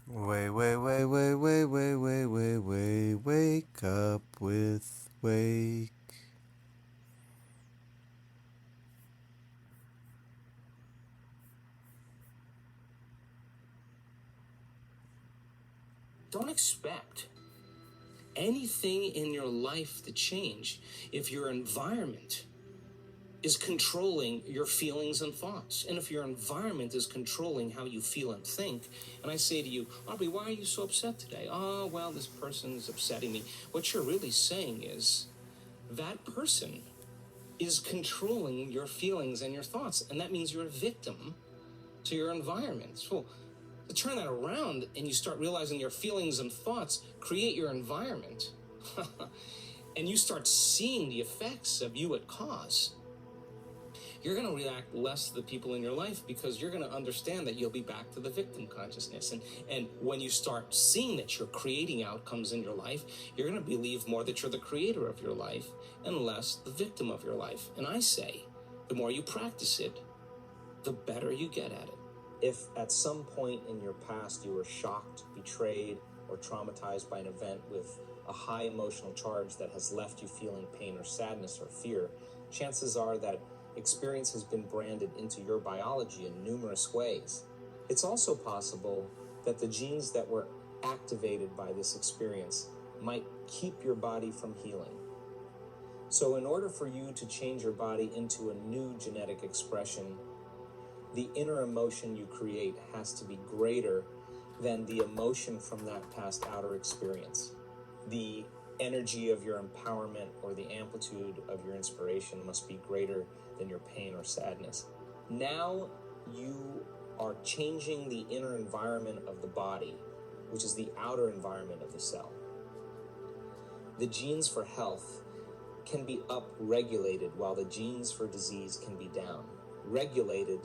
Wake up with wake. Don't expect anything in your life to change if your environment is controlling your feelings and thoughts. And if your environment is controlling how you feel and think, and I say to you, Aubrey, why are you so upset today? Oh, well, this person's upsetting me. What you're really saying is that person is controlling your feelings and your thoughts, and that means you're a victim to your environment. So to turn that around and you start realizing your feelings and thoughts create your environment, and you start seeing the effects of you at cause, you're going to react less to the people in your life because you're going to understand that you'll be back to the victim consciousness. And when you start seeing that you're creating outcomes in your life, you're going to believe more that you're the creator of your life and less the victim of your life. And I say, the more you practice it, the better you get at it. If at some point in your past you were shocked, betrayed, or traumatized by an event with a high emotional charge that has left you feeling pain or sadness or fear, chances are that experience has been branded into your biology in numerous ways. It's also possible that the genes that were activated by this experience might keep your body from healing. So in order for you to change your body into a new genetic expression, the inner emotion you create has to be greater than the emotion from that past outer experience. The energy of your empowerment or the amplitude of your inspiration must be greater than your pain or sadness. Now you are changing the inner environment of the body, which is the outer environment of the cell. The genes for health can be up-regulated while the genes for disease can be down. Regulated,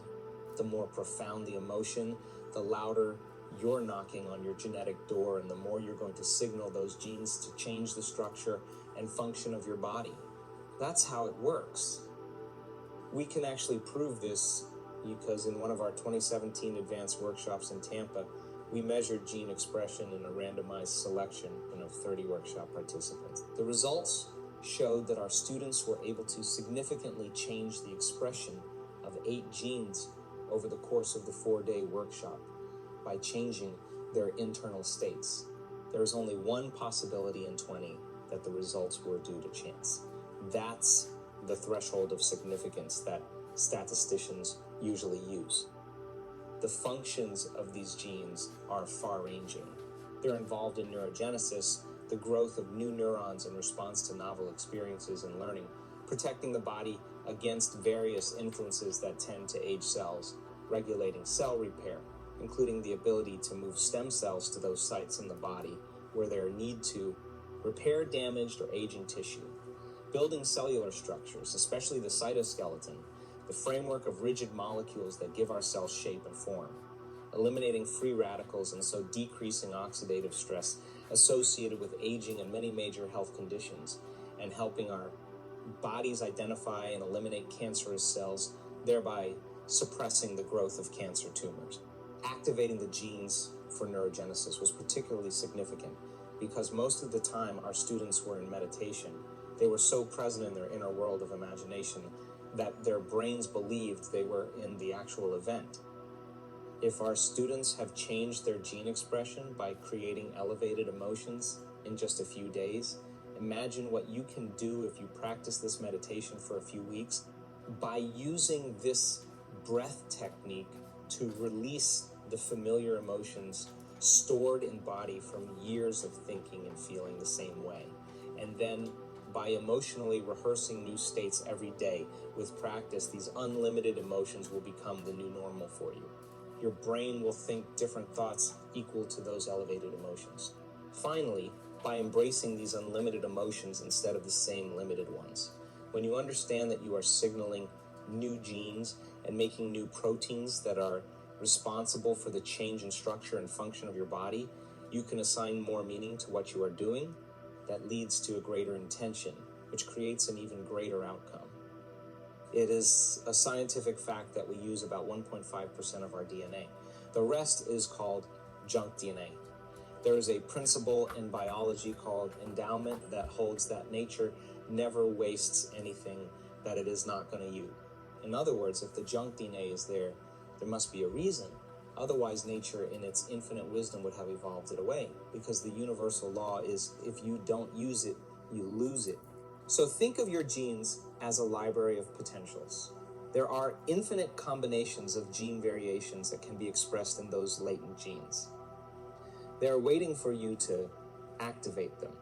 the more profound the emotion, the louder you're knocking on your genetic door, and the more you're going to signal those genes to change the structure and function of your body. That's how it works. We can actually prove this because in one of our 2017 advanced workshops in Tampa, we measured gene expression in a randomized selection of 30 workshop participants. The results showed that our students were able to significantly change the expression of 8 genes over the course of the 4-day workshop by changing their internal states. There is only one possibility in 20 that the results were due to chance. That's the threshold of significance that statisticians usually use. The functions of these genes are far-ranging. They're involved in neurogenesis, the growth of new neurons in response to novel experiences and learning, protecting the body against various influences that tend to age cells, regulating cell repair, including the ability to move stem cells to those sites in the body where there are need to repair damaged or aging tissue, building cellular structures, especially the cytoskeleton, the framework of rigid molecules that give our cells shape and form, eliminating free radicals and so decreasing oxidative stress associated with aging and many major health conditions, and helping our bodies identify and eliminate cancerous cells, thereby suppressing the growth of cancer tumors. Activating the genes for neurogenesis was particularly significant because most of the time our students were in meditation. They were so present in their inner world of imagination that their brains believed they were in the actual event. If our students have changed their gene expression by creating elevated emotions in just a few days, imagine what you can do if you practice this meditation for a few weeks by using this breath technique to release the familiar emotions stored in body from years of thinking and feeling the same way. And then by emotionally rehearsing new states every day with practice, these unlimited emotions will become the new normal for you. Your brain will think different thoughts equal to those elevated emotions. Finally, by embracing these unlimited emotions instead of the same limited ones. When you understand that you are signaling new genes and making new proteins that are responsible for the change in structure and function of your body, you can assign more meaning to what you are doing. That leads to a greater intention, which creates an even greater outcome. It is a scientific fact that we use about 1.5% of our DNA. The rest is called junk DNA. There is a principle in biology called endowment that holds that nature never wastes anything that it is not going to use. In other words, if the junk DNA is there, there must be a reason. Otherwise, nature in its infinite wisdom would have evolved it away, because the universal law is if you don't use it, you lose it. So think of your genes as a library of potentials. There are infinite combinations of gene variations that can be expressed in those latent genes. They're waiting for you to activate them.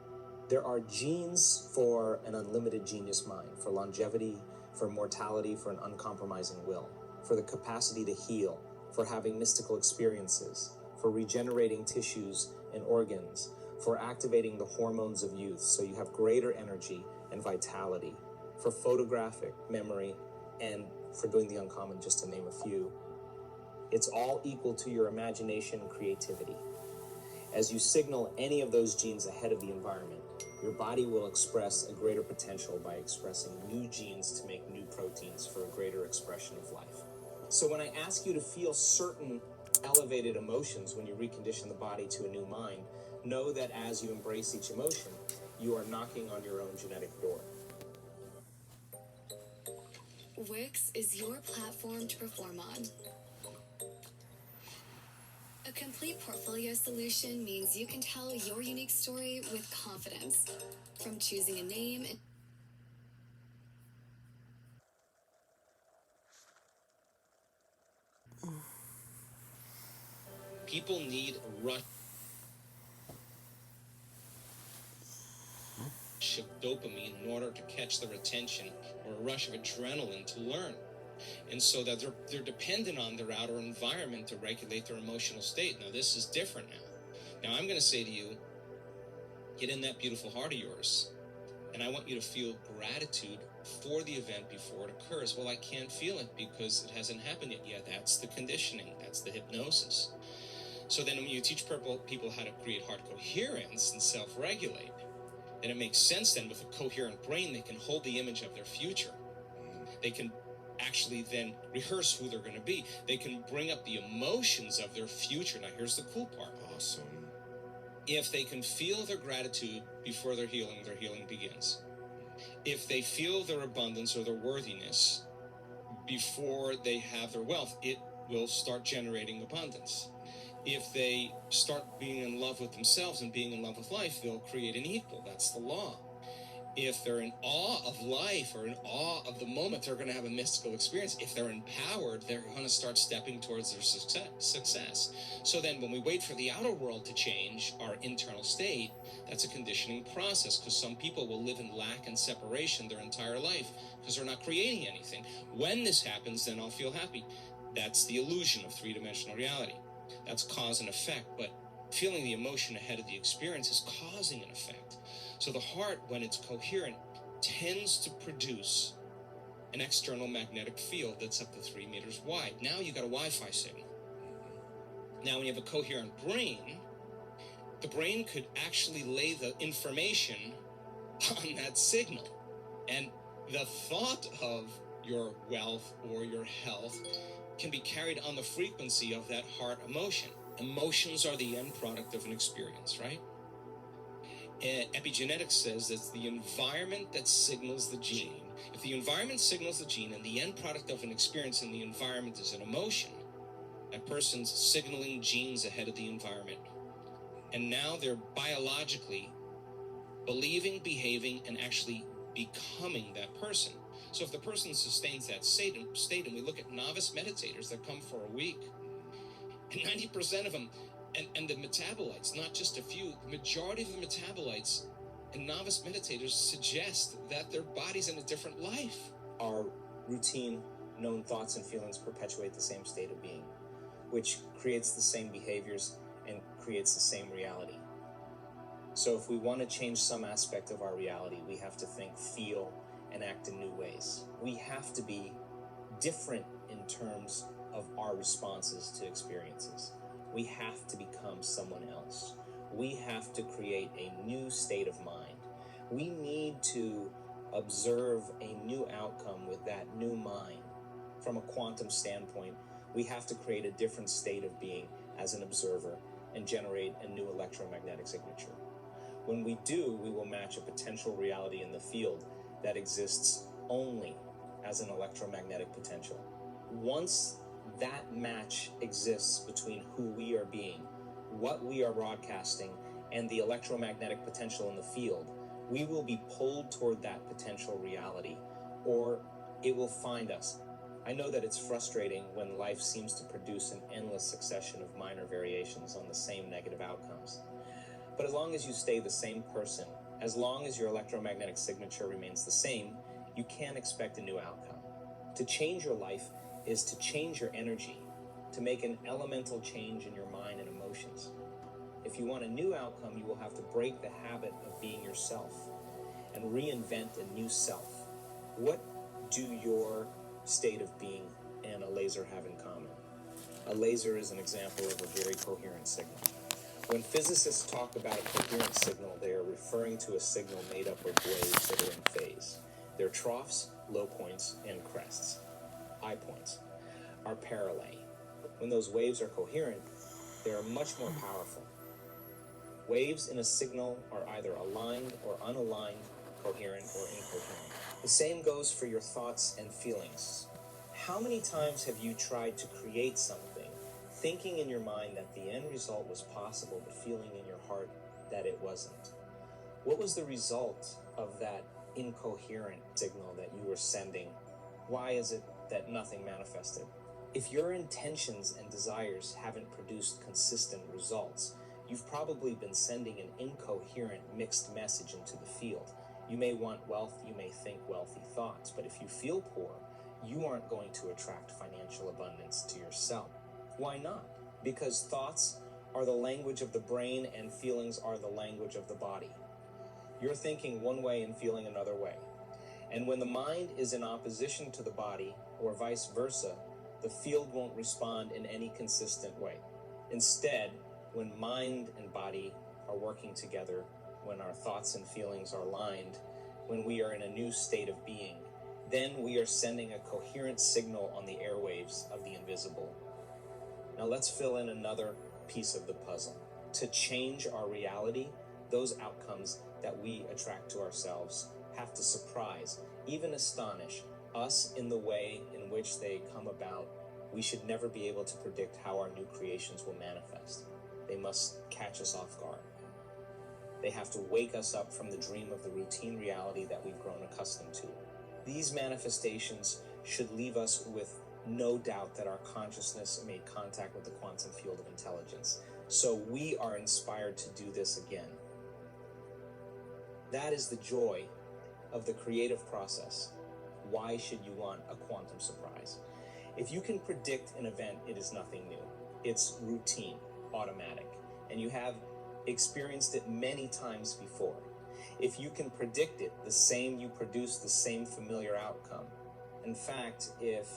There are genes for an unlimited genius mind, for longevity, for mortality, for an uncompromising will, for the capacity to heal, for having mystical experiences, for regenerating tissues and organs, for activating the hormones of youth so you have greater energy and vitality, for photographic memory, and for doing the uncommon, just to name a few. It's all equal to your imagination and creativity. As you signal any of those genes ahead of the environment, your body will express a greater potential by expressing new genes to make new proteins for a greater expression of life. So when I ask you to feel certain elevated emotions when you recondition the body to a new mind, know that as you embrace each emotion, you are knocking on your own genetic door. Wix is your platform to perform on. A complete portfolio solution means you can tell your unique story with confidence. From choosing a name and People need a rush of dopamine in order to catch their attention, or a rush of adrenaline to learn. And so that they're dependent on their outer environment to regulate their emotional state. Now, this is different now. Now, I'm going to say to you, get in that beautiful heart of yours, and I want you to feel gratitude for the event before it occurs. Well, I can't feel it because it hasn't happened yet. That's the conditioning. That's the hypnosis. So then when you teach people how to create heart coherence and self-regulate, then it makes sense then with a coherent brain, they can hold the image of their future. They can actually then rehearse who they're going to be. They can bring up the emotions of their future. Now, here's the cool part. Awesome. If they can feel their gratitude before their healing begins. If they feel their abundance or their worthiness before they have their wealth, it will start generating abundance. If they start being in love with themselves and being in love with life, they'll create an equal. That's the law. If they're in awe of life or in awe of the moment, they're going to have a mystical experience. If they're empowered, they're going to start stepping towards their success. So then when we wait for the outer world to change our internal state, that's a conditioning process, because some people will live in lack and separation their entire life because they're not creating anything. When this happens, then I'll feel happy. That's the illusion of three-dimensional reality. That's cause and effect, but feeling the emotion ahead of the experience is causing an effect. So the heart, when it's coherent, tends to produce an external magnetic field that's up to 3 meters wide. Now you got a Wi-Fi signal. Now when you have a coherent brain, the brain could actually lay the information on that signal. And the thought of your wealth or your health can be carried on the frequency of that heart emotion. Emotions are the end product of an experience, right? Epigenetics says it's the environment that signals the gene. If the environment signals the gene and the end product of an experience in the environment is an emotion, that person's signaling genes ahead of the environment. And now they're biologically believing, behaving, and actually becoming that person. So if the person sustains that state, and we look at novice meditators that come for a week, and 90% of them, and the metabolites, not just a few, the majority of the metabolites in novice meditators suggest that their body's in a different life. Our routine, known thoughts and feelings perpetuate the same state of being, which creates the same behaviors and creates the same reality. So if we want to change some aspect of our reality, we have to think, feel, and act in new ways. We have to be different in terms of our responses to experiences. We have to become someone else. We have to create a new state of mind. We need to observe a new outcome with that new mind. From a quantum standpoint, we have to create a different state of being as an observer and generate a new electromagnetic signature. When we do, we will match a potential reality in the field that exists only as an electromagnetic potential. Once that match exists between who we are being, what we are broadcasting, and the electromagnetic potential in the field, we will be pulled toward that potential reality, or it will find us. I know that it's frustrating when life seems to produce an endless succession of minor variations on the same negative outcomes. But as long as you stay the same person, as long as your electromagnetic signature remains the same, you can't expect a new outcome. To change your life is to change your energy, to make an elemental change in your mind and emotions. If you want a new outcome, you will have to break the habit of being yourself and reinvent a new self. What do your state of being and a laser have in common? A laser is an example of a very coherent signal. When physicists talk about a coherent signal, they are referring to a signal made up of waves that are in phase. Their troughs, low points, and crests, high points, are parallel. When those waves are coherent, they are much more powerful. Waves in a signal are either aligned or unaligned, coherent or incoherent. The same goes for your thoughts and feelings. How many times have you tried to create something, thinking in your mind that the end result was possible, but feeling in your heart that it wasn't? What was the result of that incoherent signal that you were sending? Why is it that nothing manifested? If your intentions and desires haven't produced consistent results, you've probably been sending an incoherent, mixed message into the field. You may want wealth, you may think wealthy thoughts, but if you feel poor, you aren't going to attract financial abundance to yourself. Why not? Because thoughts are the language of the brain and feelings are the language of the body. You're thinking one way and feeling another way. And when the mind is in opposition to the body, or vice versa, the field won't respond in any consistent way. Instead, when mind and body are working together, when our thoughts and feelings are aligned, when we are in a new state of being, then we are sending a coherent signal on the airwaves of the invisible. Now let's fill in another piece of the puzzle. To change our reality, those outcomes that we attract to ourselves have to surprise, even astonish us in the way in which they come about. We should never be able to predict how our new creations will manifest. They must catch us off guard. They have to wake us up from the dream of the routine reality that we've grown accustomed to. These manifestations should leave us with no doubt that our consciousness made contact with the quantum field of intelligence. So we are inspired to do this again. That is the joy of the creative process. Why should you want a quantum surprise? If you can predict an event, it is nothing new. It's routine, automatic, and you have experienced it many times before. If you can predict it, the same you produce the same familiar outcome. In fact, if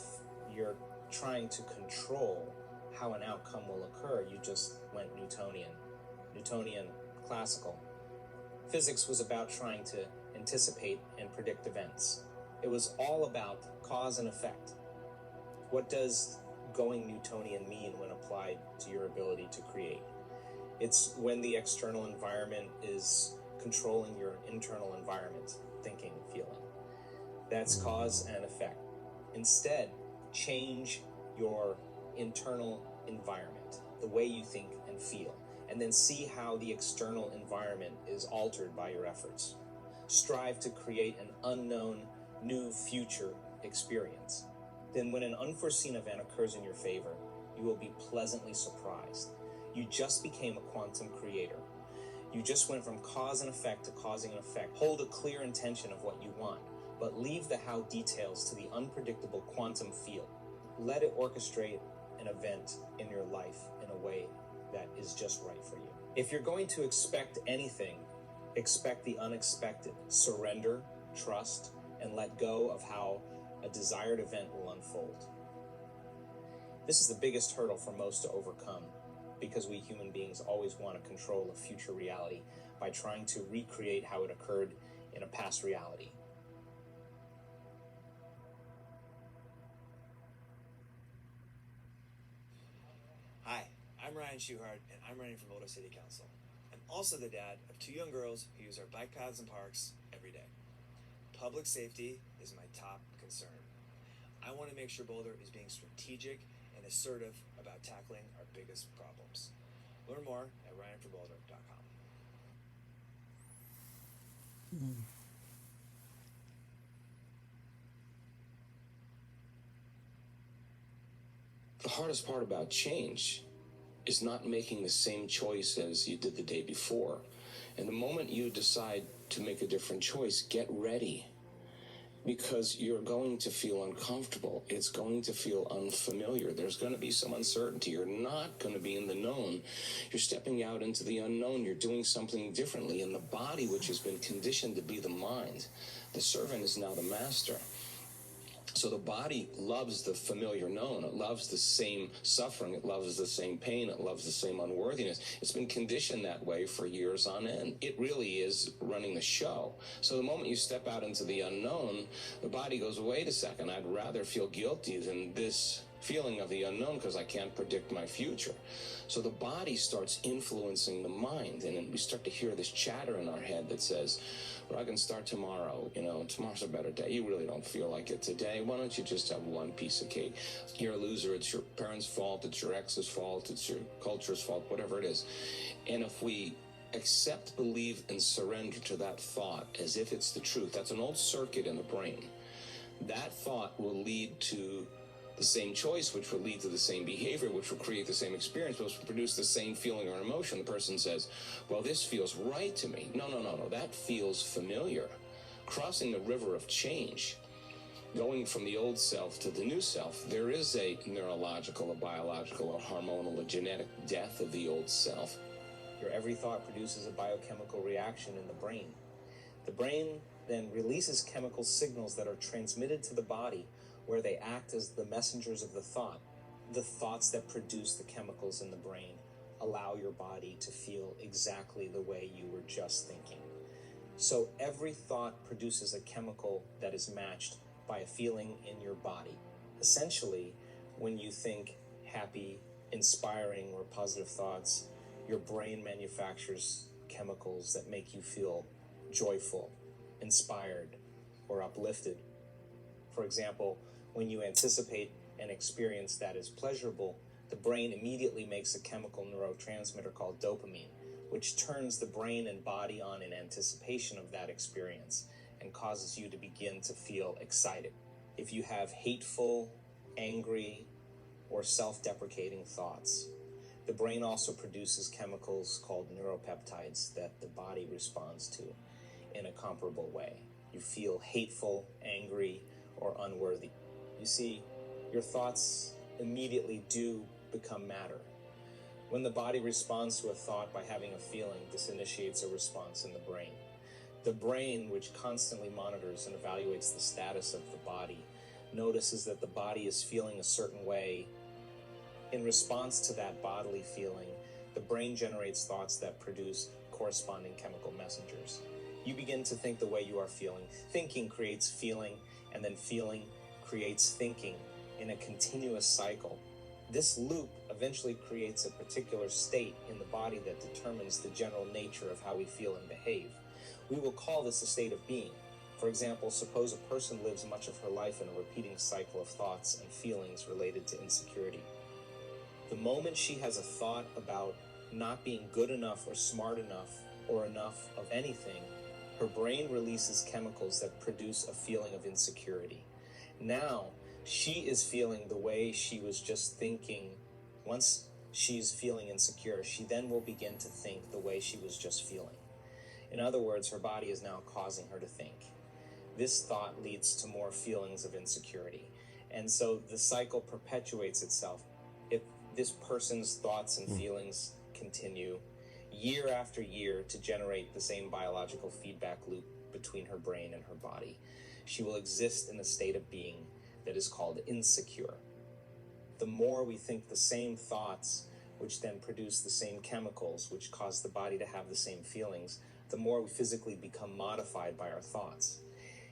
you're trying to control how an outcome will occur, you just went Newtonian classical. Physics was about trying to anticipate and predict events. It was all about cause and effect. What does going Newtonian mean when applied to your ability to create? It's when the external environment is controlling your internal environment, thinking, feeling. That's cause and effect. Instead, change your internal environment, the way you think and feel, and then see how the external environment is altered by your efforts. Strive to create an unknown, new future experience. Then when an unforeseen event occurs in your favor, you will be pleasantly surprised. You just became a quantum creator. You just went from cause and effect to causing an effect. Hold a clear intention of what you want, but leave the how details to the unpredictable quantum field. Let it orchestrate an event in your life in a way that is just right for you. If you're going to expect anything, expect the unexpected. Surrender, trust, and let go of how a desired event will unfold. This is the biggest hurdle for most to overcome, because we human beings always want to control a future reality by trying to recreate how it occurred in a past reality. Hi, I'm Ryan Ryan Schuhart, and I'm running for Boulder City Council. I'm also the dad of 2 young girls who use our bike paths and parks every day. Public safety is my top concern. I want to make sure Boulder is being strategic and assertive about tackling our biggest problems. Learn more at ryanforboulder.com. The hardest part about change is not making the same choice as you did the day before. And the moment you decide to make a different choice, get ready. Because you're going to feel uncomfortable. It's going to feel unfamiliar. There's going to be some uncertainty. You're not going to be in the known. You're stepping out into the unknown. You're doing something differently. And the body, which has been conditioned to be the mind, the servant is now the master. So the body loves the familiar known. It loves the same suffering. It loves the same pain. It loves the same unworthiness. It's been conditioned that way for years on end. It really is running the show. So the moment you step out into the unknown, the body goes, wait a second, I'd rather feel guilty than this feeling of the unknown because I can't predict my future. So the body starts influencing the mind, and then we start to hear this chatter in our head that says, well, I can start tomorrow. Tomorrow's a better day. You really don't feel like it today. Why don't you just have one piece of cake? You're a loser. It's your parents' fault. It's your ex's fault. It's your culture's fault, whatever it is. And if we accept, believe, and surrender to that thought as if it's the truth, that's an old circuit in the brain. That thought will lead to the same choice, which will lead to the same behavior, which will create the same experience, which will produce the same feeling or emotion. The person says, well, this feels right to me. No, that feels familiar. Crossing the river of change, going from the old self to the new self, there is a neurological, a biological, a hormonal, a genetic death of the old self. Your every thought produces a biochemical reaction in the brain. The brain then releases chemical signals that are transmitted to the body, where they act as the messengers of the thought. The thoughts that produce the chemicals in the brain allow your body to feel exactly the way you were just thinking. So every thought produces a chemical that is matched by a feeling in your body. Essentially, when you think happy, inspiring, or positive thoughts, your brain manufactures chemicals that make you feel joyful, inspired, or uplifted. For example, when you anticipate an experience that is pleasurable, the brain immediately makes a chemical neurotransmitter called dopamine, which turns the brain and body on in anticipation of that experience and causes you to begin to feel excited. If you have hateful, angry, or self-deprecating thoughts, the brain also produces chemicals called neuropeptides that the body responds to in a comparable way. You feel hateful, angry, or unworthy. You see, your thoughts immediately do become matter. When the body responds to a thought by having a feeling, this initiates a response in the brain. The brain, which constantly monitors and evaluates the status of the body, notices that the body is feeling a certain way. In response to that bodily feeling, the brain generates thoughts that produce corresponding chemical messengers. You begin to think the way you are feeling. Thinking creates feeling, and then feeling creates thinking in a continuous cycle. This loop eventually creates a particular state in the body that determines the general nature of how we feel and behave. We will call this a state of being. For example, suppose a person lives much of her life in a repeating cycle of thoughts and feelings related to insecurity. The moment she has a thought about not being good enough or smart enough or enough of anything, her brain releases chemicals that produce a feeling of insecurity. Now, she is feeling the way she was just thinking. Once she's feeling insecure, she then will begin to think the way she was just feeling. In other words, her body is now causing her to think. This thought leads to more feelings of insecurity. And so the cycle perpetuates itself. If this person's thoughts and feelings continue year after year to generate the same biological feedback loop between her brain and her body, she will exist in a state of being that is called insecure. The more we think the same thoughts, which then produce the same chemicals, which cause the body to have the same feelings, the more we physically become modified by our thoughts.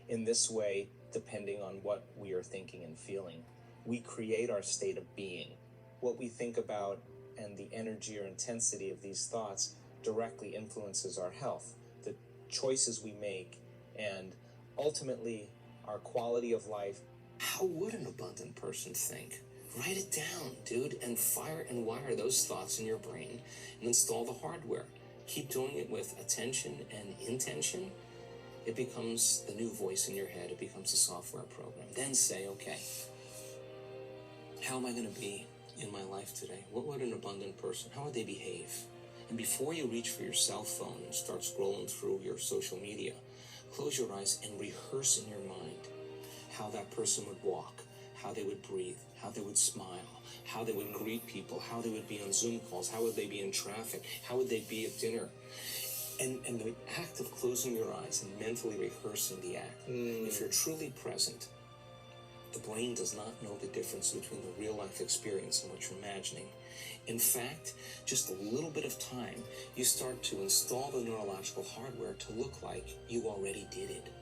In this way, depending on what we are thinking and feeling, we create our state of being. What we think about and the energy or intensity of these thoughts directly influences our health, the choices we make, and ultimately our quality of life. How would an abundant person think? Write it down, dude, and fire and wire those thoughts in your brain and install the hardware. Keep doing it with attention and intention. It becomes the new voice in your head. It becomes a software program. Then say, okay, how am I going to be in my life today? What would an abundant person, how would they behave? And before you reach for your cell phone and start scrolling through your social media, close your eyes and rehearse in your mind how that person would walk, how they would breathe, how they would smile, how they would greet people, how they would be on Zoom calls, how would they be in traffic, how would they be at dinner. And the act of closing your eyes and mentally rehearsing the act, if you're truly present, the brain does not know the difference between the real life experience and what you're imagining. In fact, just a little bit of time, you start to install the neurological hardware to look like you already did it.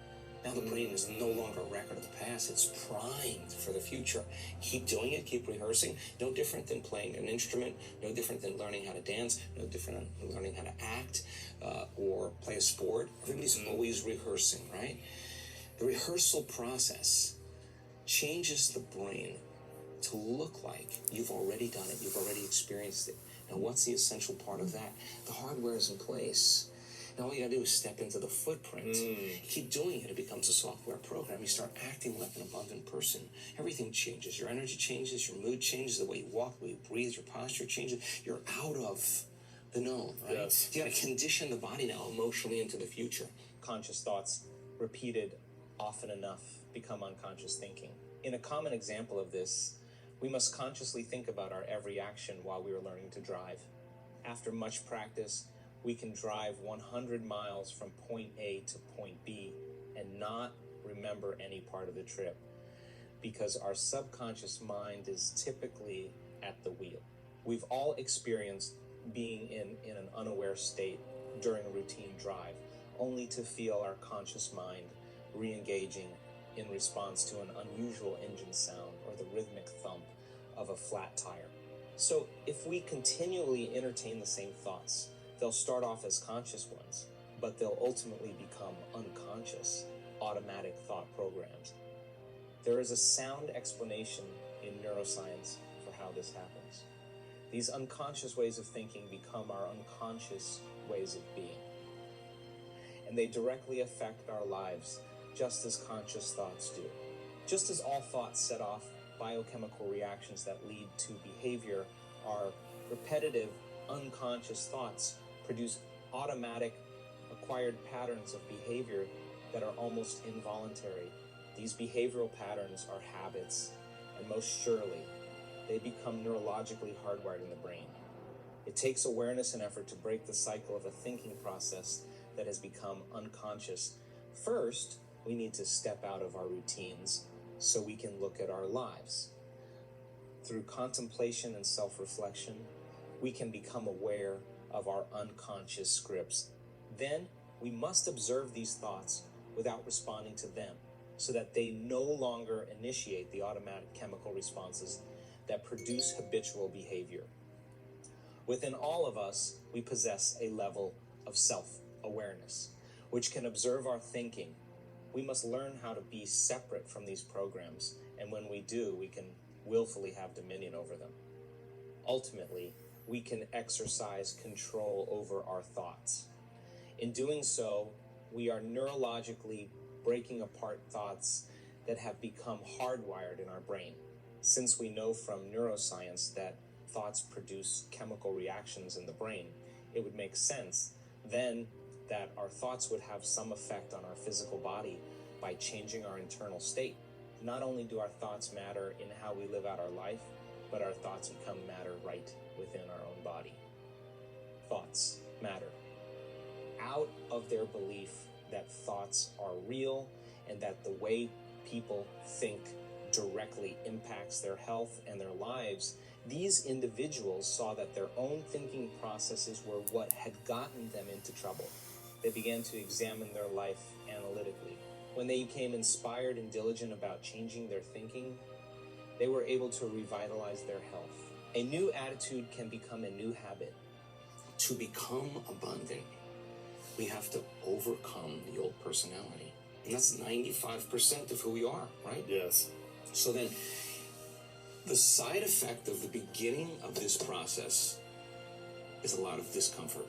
Now the brain is no longer a record of the past, it's primed for the future. Keep doing it, keep rehearsing. No different than playing an instrument, no different than learning how to dance, no different than learning how to act or play a sport. Everybody's always rehearsing, right? The rehearsal process changes the brain to look like you've already done it, you've already experienced it. Now what's the essential part of that? The hardware is in place. Now all you gotta do is step into the footprint. Keep doing it, it becomes a software program. You start acting like an abundant person. Everything changes. Your energy changes, your mood changes, the way you walk, the way you breathe, your posture changes. You're out of the known, right? Yes. You gotta condition the body now emotionally into the future. Conscious thoughts repeated often enough become unconscious thinking. In a common example of this, we must consciously think about our every action while we are learning to drive. After much practice, we can drive 100 miles from point A to point B and not remember any part of the trip because our subconscious mind is typically at the wheel. We've all experienced being in an unaware state during a routine drive, only to feel our conscious mind re-engaging in response to an unusual engine sound or the rhythmic thump of a flat tire. So if we continually entertain the same thoughts, they'll start off as conscious ones, but they'll ultimately become unconscious, automatic thought programs. There is a sound explanation in neuroscience for how this happens. These unconscious ways of thinking become our unconscious ways of being. And they directly affect our lives just as conscious thoughts do. Just as all thoughts set off biochemical reactions that lead to behavior, our repetitive unconscious thoughts produce automatic acquired patterns of behavior that are almost involuntary. These behavioral patterns are habits, and most surely, they become neurologically hardwired in the brain. It takes awareness and effort to break the cycle of a thinking process that has become unconscious. First, we need to step out of our routines so we can look at our lives. Through contemplation and self-reflection, we can become aware of our unconscious scripts. Then, we must observe these thoughts without responding to them so that they no longer initiate the automatic chemical responses that produce habitual behavior. Within all of us, we possess a level of self-awareness, which can observe our thinking. We must learn how to be separate from these programs, and when we do, we can willfully have dominion over them. Ultimately, we can exercise control over our thoughts. In doing so, we are neurologically breaking apart thoughts that have become hardwired in our brain. Since we know from neuroscience that thoughts produce chemical reactions in the brain, it would make sense then that our thoughts would have some effect on our physical body by changing our internal state. Not only do our thoughts matter in how we live out our life, but our thoughts become matter right within our own body. Thoughts matter. Out of their belief that thoughts are real and that the way people think directly impacts their health and their lives, these individuals saw that their own thinking processes were what had gotten them into trouble. They began to examine their life analytically. When they became inspired and diligent about changing their thinking, they were able to revitalize their health, A new attitude can become a new habit. To become abundant, we have to overcome the old personality. And that's 95% of who we are, right? Yes. So then, the side effect of the beginning of this process is a lot of discomfort.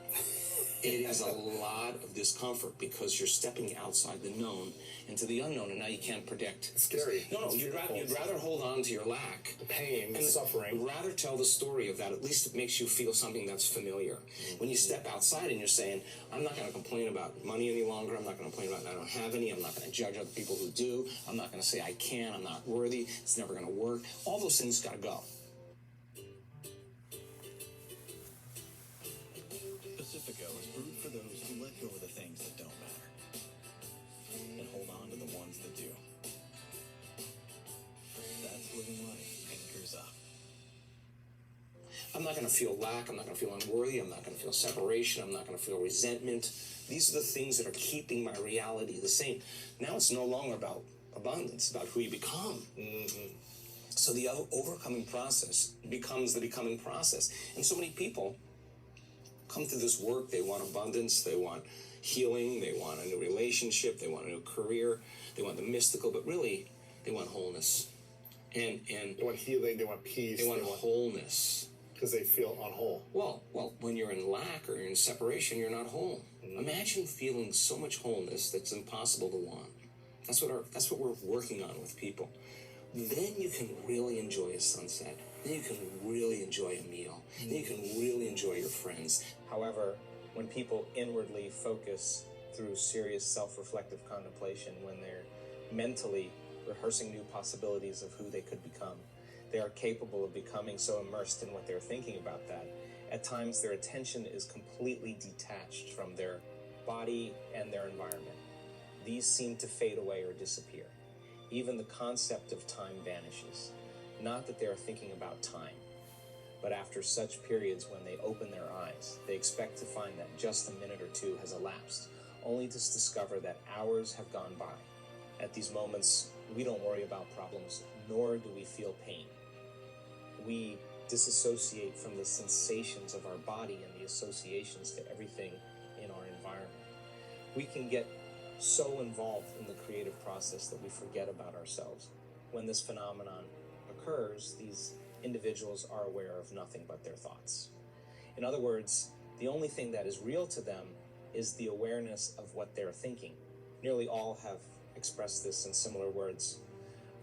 It is a lot of discomfort because you're stepping outside the known into the unknown, and now you can't predict. It's scary. No, you'd rather hold on to your lack. The pain, the and suffering. Rather tell the story of that. At least it makes you feel something that's familiar. When you step outside and you're saying, I'm not going to complain about money any longer. I'm not going to complain about I don't have any. I'm not going to judge other people who do. I'm not going to say I can't. I'm not worthy. It's never going to work. All those things got to go. Pacifico is brewed for those who let go of the things that don't matter and hold on to the ones that do. That's living life anchors up. I'm not going to feel lack. I'm not going to feel unworthy. I'm not going to feel separation. I'm not going to feel resentment. These are the things that are keeping my reality the same. Now it's no longer about abundance. It's about who you become. So the overcoming process becomes the becoming process. And so many people come through this work. They want abundance. They want healing. They want a new relationship. They want a new career. They want the mystical, but really, they want wholeness. And They want healing. They want peace. they want wholeness. Because they feel unwhole. Well, when you're in lack or you're in separation, you're not whole. Imagine feeling so much wholeness that's impossible to want. That's what we're working on with people. Then you can really enjoy a sunset. Then you can really enjoy a meal. Then you can really enjoy your friends. However, when people inwardly focus through serious self-reflective contemplation, when they're mentally rehearsing new possibilities of who they could become, they are capable of becoming so immersed in what they're thinking about that. At times, their attention is completely detached from their body and their environment. These seem to fade away or disappear. Even the concept of time vanishes. Not that they are thinking about time, but after such periods when they open their eyes, they expect to find that just a minute or two has elapsed, only to discover that hours have gone by. At these moments, we don't worry about problems, nor do we feel pain. We disassociate from the sensations of our body and the associations to everything in our environment. We can get so involved in the creative process that we forget about ourselves. When this phenomenon occurs, these individuals are aware of nothing but their thoughts. In other words, the only thing that is real to them is the awareness of what they're thinking. Nearly all have expressed this in similar words.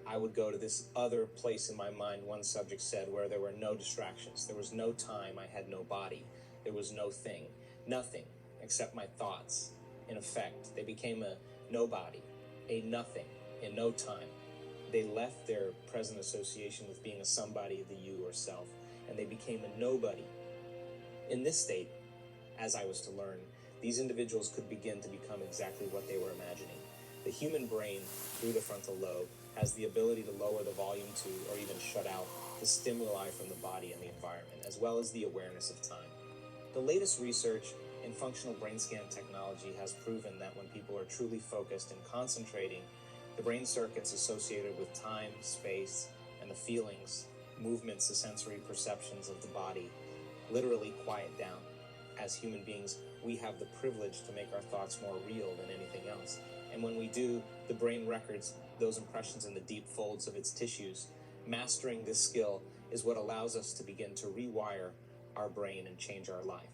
I would go to this other place in my mind, one subject said, where there were no distractions. There was no time. I had no body. There was no thing. Nothing except my thoughts. In effect, they became a nobody, a nothing, in no time. They left their present association with being a somebody, the you or self, and they became a nobody. In this state, as I was to learn, these individuals could begin to become exactly what they were imagining. The human brain, through the frontal lobe, has the ability to lower the volume to, or even shut out, the stimuli from the body and the environment, as well as the awareness of time. The latest research in functional brain scan technology has proven that when people are truly focused and concentrating, the brain circuits associated with time, space, and the feelings, movements, the sensory perceptions of the body literally quiet down. As human beings, we have the privilege to make our thoughts more real than anything else. And when we do, the brain records those impressions in the deep folds of its tissues. Mastering this skill is what allows us to begin to rewire our brain and change our life.